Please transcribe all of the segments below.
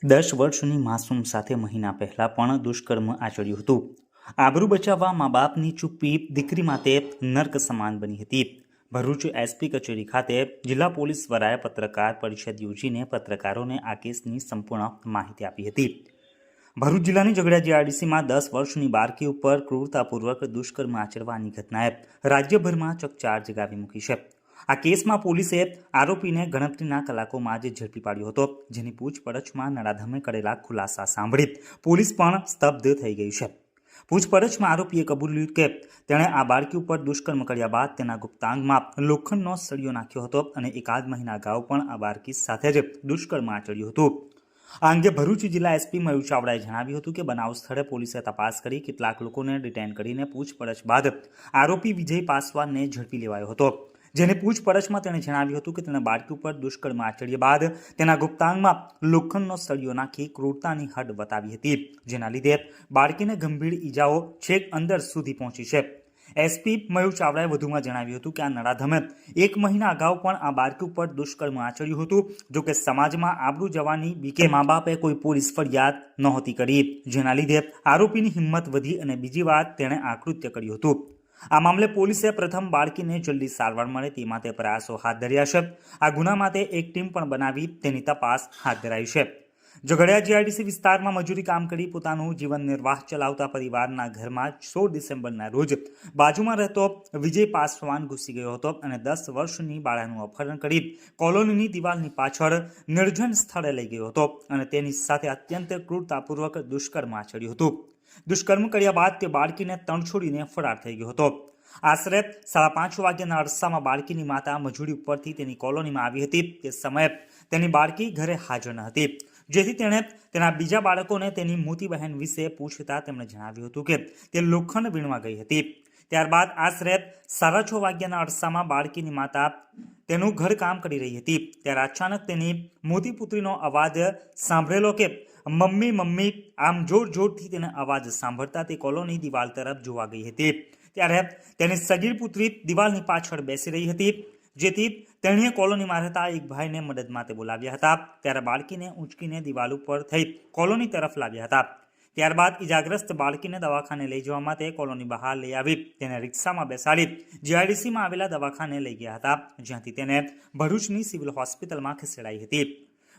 10 વર્ષની માસૂમ સાથે મહિના પહેલા પણ દુષ્કર્મ આચર્યું હતું। આબરૂ બચાવવા મા બાપની ચૂપ્પી દીકરી માટે નર્ક સમાન બની હતી। ભરૂચ એસપી કચેરી ખાતે જિલ્લા પોલીસ વડાએ પત્રકાર પરિષદ યોજીને પત્રકારોને આ કેસની સંપૂર્ણ માહિતી આપી હતી। ભરૂચ જિલ્લાની ઝઘડિયા જીઆઈડીસીમાં 10 વર્ષની બાળકી ઉપર ક્રૂરતાપૂર્વક દુષ્કર્મ આચરવાની ઘટનાએ રાજ્યભરમાં ચકચાર જગાવી મૂકી છે। આ કેસમાં પોલીસે આરોપીને ગણતરીના કલાકોમાં જ ઝડપી પાડ્યો હતો, જેની પૂછપરછમાં નરાધમે કરેલા ખુલાસા સાંભળી પોલીસ પણ સ્તબ્ધ થઈ ગઈ છે। પૂછપરછમાં આરોપીએ કબૂલ્યું કે તેણે આ બાળકી ઉપર દુષ્કર્મ કર્યા બાદ તેના ગુપ્તાંગમાં લોખંડનો સળિયો નાખ્યો હતો અને એકાદ મહિના અગાઉ પણ આ બાળકી સાથે જ દુષ્કર્મ આચર્યું હતું। આ અંગે ભરૂચ જિલ્લા એસપી મયુર ચાવડાએ જણાવ્યું હતું કે બનાવ સ્થળે પોલીસે તપાસ કરી કેટલાક લોકોને ડિટેન કરીને પૂછપરછ બાદ આરોપી વિજય પાસવાનને ઝડપી લેવાયો હતો, જેની પૂછપરછમાં તેણે જણાવ્યું હતું કે તેણે બાળકી ઉપર દુષ્કર્મ આચર્યા બાદ તેના ગુપ્તાંગમાં લોખંડનો સળિયો નાખી ક્રૂરતાની હદ બતાવી હતી, જેના લીધે બાળકીને ગંભીર ઈજાઓ છેક અંદર સુધી પહોંચી છે। એસપી મયુર ચાવડાએ વધુમાં જણાવ્યું હતું કે આ નરાધમે 1 મહિના અગાઉ પણ આ બાળકી ઉપર દુષ્કર્મ આચર્યું હતું। જોકે સમાજમાં આબરૂ જવાની બીકે મા બાપે કોઈ પોલીસ ફરિયાદ નહોતી કરી, જેના લીધે આરોપીની હિંમત વધી અને બીજી વાર તેણે આ કૃત્ય કર્યું હતું। આ મામલે પોલીસે પ્રથમ બાળકીને જલ્દી સારવાર મળે તે માટે પ્રયાસો હાથ ધર્યા છે। આ ગુના માટે એક ટીમ પણ બનાવી તેની તપાસ હાથ ધરાઈ છે। ઝઘડિયા જીઆઈડીસી વિસ્તારમાં મજૂરી કામ કરી પોતાનું જીવન નિર્વાહ ચલાવતા પરિવારના ઘરમાં 16 ડિસેમ્બરના રોજ બાજુમાં રહેતો વિજય પાસવાન ઘૂસી ગયો હતો અને 10 વર્ષની બાળાનું અપહરણ કરી કોલોનીની દિવાલની પાછળ નિર્જન સ્થળે લઈ ગયો હતો અને તેની સાથે અત્યંત ક્રૂરતાપૂર્વક દુષ્કર્મ આચર્યું હતું। દુષ્કર્મ કર્યા બાદ તે બાળકીને તણછોડીને ફરાર થઈ ગયો હતો। આશરે 5:30 વાગ્યાના અરસામાં બાળકીની માતા મજૂરી ઉપરથી તેની કોલોનીમાં આવી હતી। તે સમયે તેની બાળકી ઘરે હાજર ન હતી, જેથી તેણે તેના બીજા બાળકોને તેની મોટી બહેન વિશે પૂછતા તેમણે જણાવ્યું હતું કે તે લોખંડ વીણવા ગઈ હતી। ત્યારબાદ આશરે 6:30 વાગ્યાના અરસામાં બાળકીની માતા તેનું ઘર કામ કરી રહી હતી ત્યારે અચાનક તેની મોટી પુત્રીનો અવાજ સાંભળેલો કે મમ્મી મમ્મી આમ જોર જોરથી તેને અવાજ સાંભળતા તે કોલોની દિવાલ તરફ જોવા ગઈ હતી। ત્યારે તેની સગીર પુત્રી દિવાલની પાછળ બેસી રહી હતી, જેથી તેણીએ કોલોનીમાં રહેતા એક ભાઈને મદદ માટે બોલાવ્યા હતા। ત્યારે બાળકીને ઊંચકીને દિવાલ ઉપર થઈ કોલોની તરફ લાવ્યા હતા। ત્યારબાદ ઇજાગ્રસ્ત બાળકીને દવાખાને લઈ જવા માટે કોલોની બહાર લઈ આવી તેને રિક્ષામાં બેસાડી જીઆઈડીસીમાં આવેલા દવાખાને લઈ ગયા હતા, જ્યાંથી તેને ભરૂચની સિવિલ હોસ્પિટલમાં ખસેડાઈ હતી।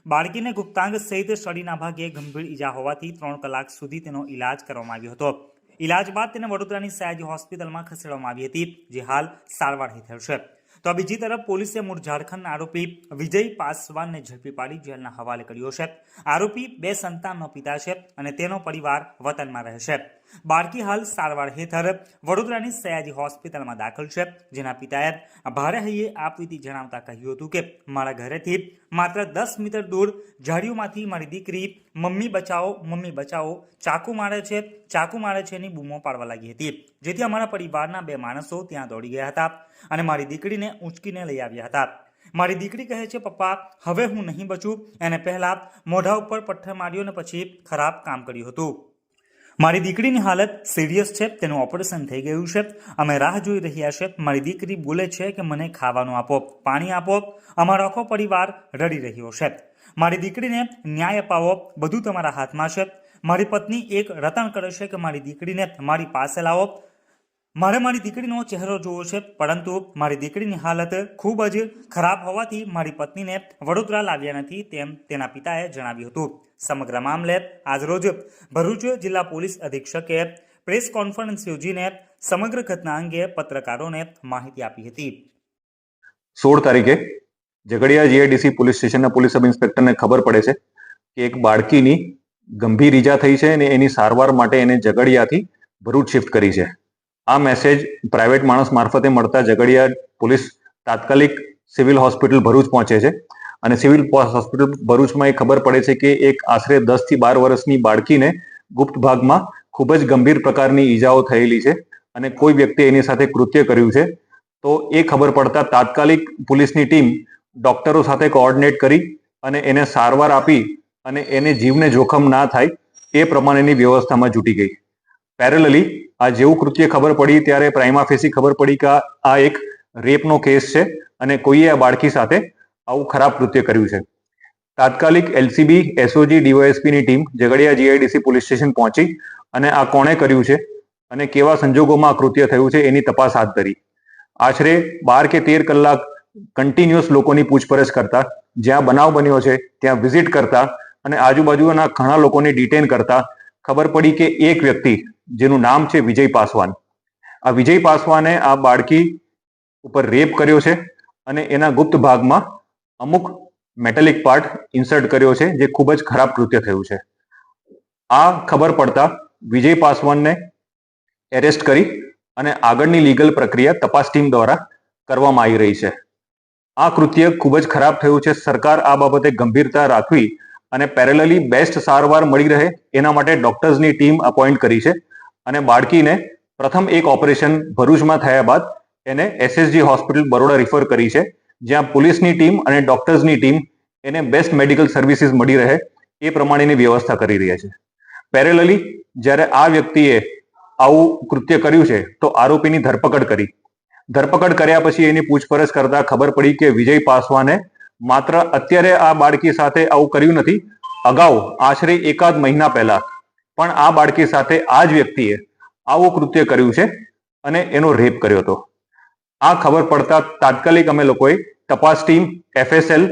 બાળકીને ગુપ્તાંગ સહિત શરીરના ભાગે ગંભીર ઈજા હોવાથી 3 કલાક સુધી તેનો ઇલાજ કરવામાં આવ્યો હતો। ઇલાજ બાદ તેને વડોદરાની સયાજી હોસ્પિટલમાં ખસેડવામાં આવી હતી, જે હાલ સારવાર હેઠળ છે। તો બીજી તરફ પોલીસે મૂળ ઝારખંડના આરોપી વિજય પાસવાનને ઝડપી પાડી જેલના હવાલે કર્યો છે। આરોપી 2 સંતાનનો પિતા છે અને તેનો પરિવાર વતનમાં રહે છે। બાળકી હાલ સારવાર હેઠળ વડોદરાની સયાજી હોસ્પિટલમાં દાખલ છે, જેના પિતાએ ભારે હૈયે આપવીતી જણાવતા કહ્યું હતું કે મારા ઘરેથી માત્ર 10 મીટર દૂર ઝાડીઓમાંથી મારી દીકરી મમ્મી બચાવો ચાકુ મારે છે ની બૂમો પાડવા લાગી હતી, જેથી અમારા પરિવારના 2 માણસો ત્યાં દોડી ગયા હતા અને મારી દીકરીને ઊંચકીને લઈ આવ્યા હતા। મારી દીકરી કહે છે, પપ્પા હવે હું નહીં બચું, એને પહેલા મોઢા ઉપર પથ્થર માર્યો અને પછી ખરાબ કામ કર્યું હતું। મારી દીકરીની હાલત સિરિયસ છે, તેનું ઓપરેશન થઈ ગયું છે, અમે રાહ જોઈ રહ્યા છે। મારી દીકરી બોલે છે કે મને ખાવાનું આપો, પાણી આપો, અમારો આખો પરિવાર રડી રહ્યો છે। મારી દીકરીને ન્યાય અપાવો, બધું તમારા હાથમાં છે। મારી પત્ની એક રટણ કરે છે કે મારી દીકરીને મારી પાસે લાવો, મારે મારી દીકરીનો ચહેરો જોવો છે, પરંતુ મારી દીકરીની હાલત ખૂબ જ ખરાબ હોવાથી મારી પત્નીને વડોદરા લાવ્યા નથી, તેમ તેના પિતાએ જણાવ્યું હતું। સમગ્ર મામલે આજરોજ ભરૂચ જિલ્લા પોલીસ અધિક્ષકે પ્રેસ કોન્ફરન્સ યોજીને સમગ્ર ઘટના અંગે પત્રકારોને માહિતી આપી હતી। 16 તારીખે ઝઘડિયા જીઆઈડીસી પોલીસ સ્ટેશનના પોલીસ સબ ઇન્સ્પેક્ટરને ખબર પડે છે કે એક બાળકીની ગંભીર ઈજા થઈ છે અને એની સારવાર માટે એને ઝઘડિયાથી ભરૂચ શિફ્ટ કરી છે। આ મેસેજ પ્રાઇવેટ માણસ મારફતે મળતા ઝઘડિયા પોલીસ તાત્કાલિક સિવિલ હોસ્પિટલ ભરૂચ પહોંચે છે અને સિવિલ હોસ્પિટલ ભરૂચમાં એ ખબર પડે છે કે એક આશરે 10 થી 12 વર્ષની બાળકીને ગુપ્ત ભાગમાં ખૂબ જ ગંભીર પ્રકારની ઈજાઓ થયેલી છે અને કોઈ વ્યક્તિએ એની સાથે કૃત્ય કર્યું છે। તો એ ખબર પડતા તાત્કાલિક પોલીસની ટીમ ડોક્ટરો સાથે કોઓર્ડિનેટ કરી અને એને સારવાર આપી અને એને જીવને જોખમ ના થાય એ પ્રમાણેની વ્યવસ્થામાં જૂટી ગઈ। પેરેલલી આ જેવું કૃત્ય ખબર પડી ત્યારે પ્રાઇમા ફેસી ખબર પડી કે આ એક રેપનો કેસ છે અને કોઈએ આ બાળકી સાથે આવું ખરાબ કૃત્ય કર્યું છે। તાત્કાલિક એલસીબી એસઓજી ડીવાયએસપીની team Jhagadia GIDC police station પહોંચી અને આ કોણે કર્યું છે અને કેવા સંજોગોમાં આ કૃત્ય થયું છે એની તપાસ હાથ ધરી. આશરે 12 કે 13 કલાક કન્ટિન્યુઅસ લોકોની પૂછપરછ કરતા, જ્યાં બનાવ બન્યો છે ત્યાં વિઝિટ કરતા અને આજુબાજુના ઘણા લોકોને ડિટેન કરતા ખબર પડી કે એક વ્યક્તિ જેનું નામ છે વિજય પાસવાન, આ વિજય પાસવાને આ બાળકી ઉપર રેપ કર્યો છે અને એના ગુપ્ત ભાગમાં અમુક મેટેલિક પાર્ટ ઇન્સર્ટ કર્યો છે, જે ખૂબ જ ખરાબ કૃત્ય થયું છે. આ ખબર પડતા વિજય પાસવાનને એરેસ્ટ કરી અને આગળની લીગલ પ્રક્રિયા તપાસ ટીમ દ્વારા કરવામાં આવી રહી છે. આ કૃત્ય ખૂબ જ ખરાબ થયું છે. સરકાર આ બાબતે ગંભીરતા રાખવી અને પેરેલલી બેસ્ટ સારવાર મળી રહે એના માટે ડોક્ટર્સની ટીમ અપોઇન્ટ કરી છે અને બાળકીને પ્રથમ એક ઓપરેશન ભરૂચમાં થયા બાદ એને એસએસજી હોસ્પિટલ બરોડા રિફર કરી છે, જ્યાં પોલીસની ટીમ અને ડોક્ટર્સની ટીમ એને બેસ્ટ મેડિકલ સર્વિસીસ મળી રહે એ પ્રમાણેની વ્યવસ્થા કરી રહ્યા છે. પેરેલલી જ્યારે આ વ્યક્તિએ આવું કૃત્ય કર્યું છે તો આરોપીની ધરપકડ કરી. ધરપકડ કર્યા પછી એની પૂછપરછ કરતા ખબર પડી કે વિજય પાસવાને માત્ર અત્યારે આ બાળકી સાથે આવું કર્યું નથી, અગાઉ આશરે એકાદ મહિના પહેલા પણ આ બાળકી સાથે આ જ વ્યક્તિએ આવું કૃત્ય કર્યું છે અને એનો રેપ કર્યો હતો. આ ખબર પડતા તાત્કાલિક અમે લોકોએ તપાસ ટીમ, એફએસએલ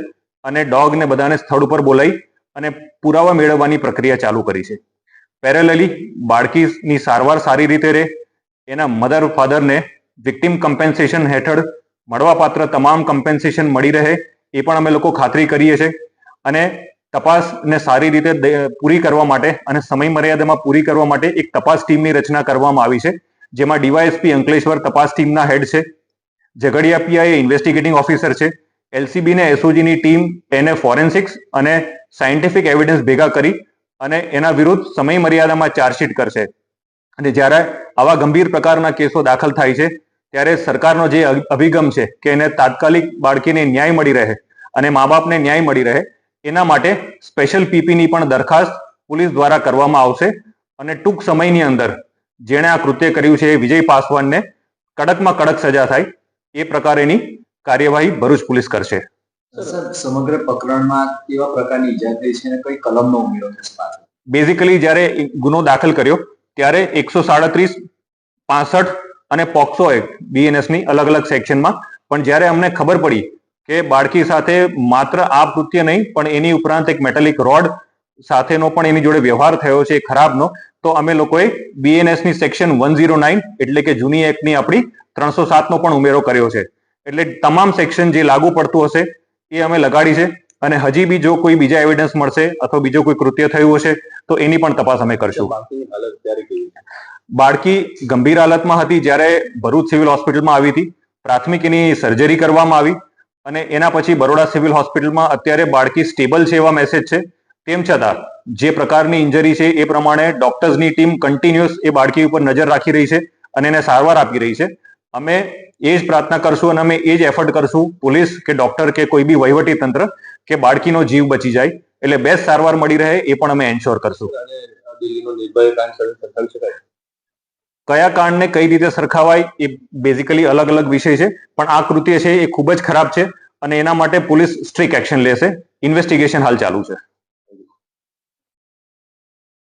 અને ડોગને બધાને સ્થળ ઉપર બોલાવી અને પુરાવા મેળવવાની પ્રક્રિયા ચાલુ કરી છે. પેરેલલી બાળકીની સારવાર સારી રીતે રહે, એના મધર ફાધરને વિક્ટિમ કમ્પેન્સેશન હેઠળ મળવાપાત્ર તમામ કમ્પેન્સેશન મળી રહે એ પણ અમે લોકો ખાતરી કરીએ છીએ અને તપાસને સારી રીતે પૂરી કરવા માટે અને સમય મર્યાદામાં પૂરી કરવા માટે એક તપાસ ટીમની રચના કરવામાં આવી છે, જેમાં ડીવાયએસપી અંકલેશ્વર તપાસ ટીમના હેડ છે, ઝઘડિયા પીઆઈ ઇન્વેસ્ટિગેટિંગ ઓફિસર છે, એલસીબી ને એસઓજીની ટીમ એને ફોરેન્સિક્સ અને સાયન્ટિફિક એવિડન્સ ભેગા કરી અને એના વિરુદ્ધ સમય મર્યાદામાં ચાર્જશીટ કરશે. અને જ્યારે આવા ગંભીર પ્રકારના કેસો દાખલ થાય છે ત્યારે સરકારનો જે અભિગમ છે કે એને તાત્કાલિક બાળકીને ન્યાય મળી રહે અને મા બાપને ન્યાય મળી રહે એના માટે સ્પેશિયલ પીપીની પણ દરખાસ્ત પોલીસ દ્વારા કરવામાં આવશે અને ટૂંક સમયની અંદર જેણે આ કૃત્ય કર્યું છે વિજય પાસવાનને કડકમાં કડક સજા થાય એ પ્રકારેની કાર્યવાહી ભરૂચ પોલીસ કરશે. સર, સમગ્ર પ્રકરણમાં કેવા પ્રકારની ઈજા થઈ છે અને કઈ કલમનો ઉમેરો થશે? બેઝિકલી જ્યારે ગુનો દાખલ કર્યો ત્યારે 137, 65 અને પોક્સો એક્ટ બીએનએસની અલગ અલગ સેક્શનમાં, પણ જ્યારે અમને ખબર પડી કે બાળકી સાથે માત્ર આ કૃત્ય નહીં પણ એની ઉપરાંત એક મેટાલિક રોડ સાથેનો પણ એની જોડે વ્યવહાર થયો છે ખરાબનો, તો અમે લોકોએ બીએનએસની સેક્શન 109 એટલે કે જૂની એક્ટની આપણી 307 નો પણ ઉમેરો કર્યો છે. એટલે તમામ સેક્શન જે લાગુ પડતું હશે એ અમે લગાડી છે અને હજી બી જો કોઈ બીજા એવિડન્સ મળશે અથવા બીજો કોઈ કૃત્ય થયું હશે તો એની પણ તપાસ અમે કરશું. બાળકી ગંભીર હાલતમાં હતી જ્યારે ભરૂચ સિવિલ હોસ્પિટલમાં આવી હતી. પ્રાથમિક એની સર્જરી કરવામાં આવી અને એના પછી બરોડા સિવિલ હોસ્પિટલમાં અત્યારે બાળકી સ્ટેબલ છે એવા મેસેજ છે. તેમ છતાં જે પ્રકારની ઇન્જરી છે એ પ્રમાણે ડોક્ટર્સની ટીમ કન્ટિન્યુઅસ એ બાળકી ઉપર નજર રાખી રહી છે અને એને સારવાર આપી રહી છે. અમે એ જ પ્રાર્થના કરશું અને અમે એ જ એફર્ટ કરશું, પોલીસ કે ડોક્ટર કે કોઈ બી વહીવટી તંત્ર, કે બાળકીનો જીવ બચી જાય એટલે બેસ્ટ સારવાર મળી રહે એ પણ અમે એન્શ્યોર કરશું. કયા કાંડને કઈ રીતે સરખાવાય એ બેઝિકલી અલગ અલગ વિષય છે, પણ આ કૃત્ય છે એ ખૂબ જ ખરાબ છે અને એના માટે પોલીસ સ્ટ્રિક્ટ એક્શન લેશે. ઇન્વેસ્ટિગેશન હાલ ચાલુ છે.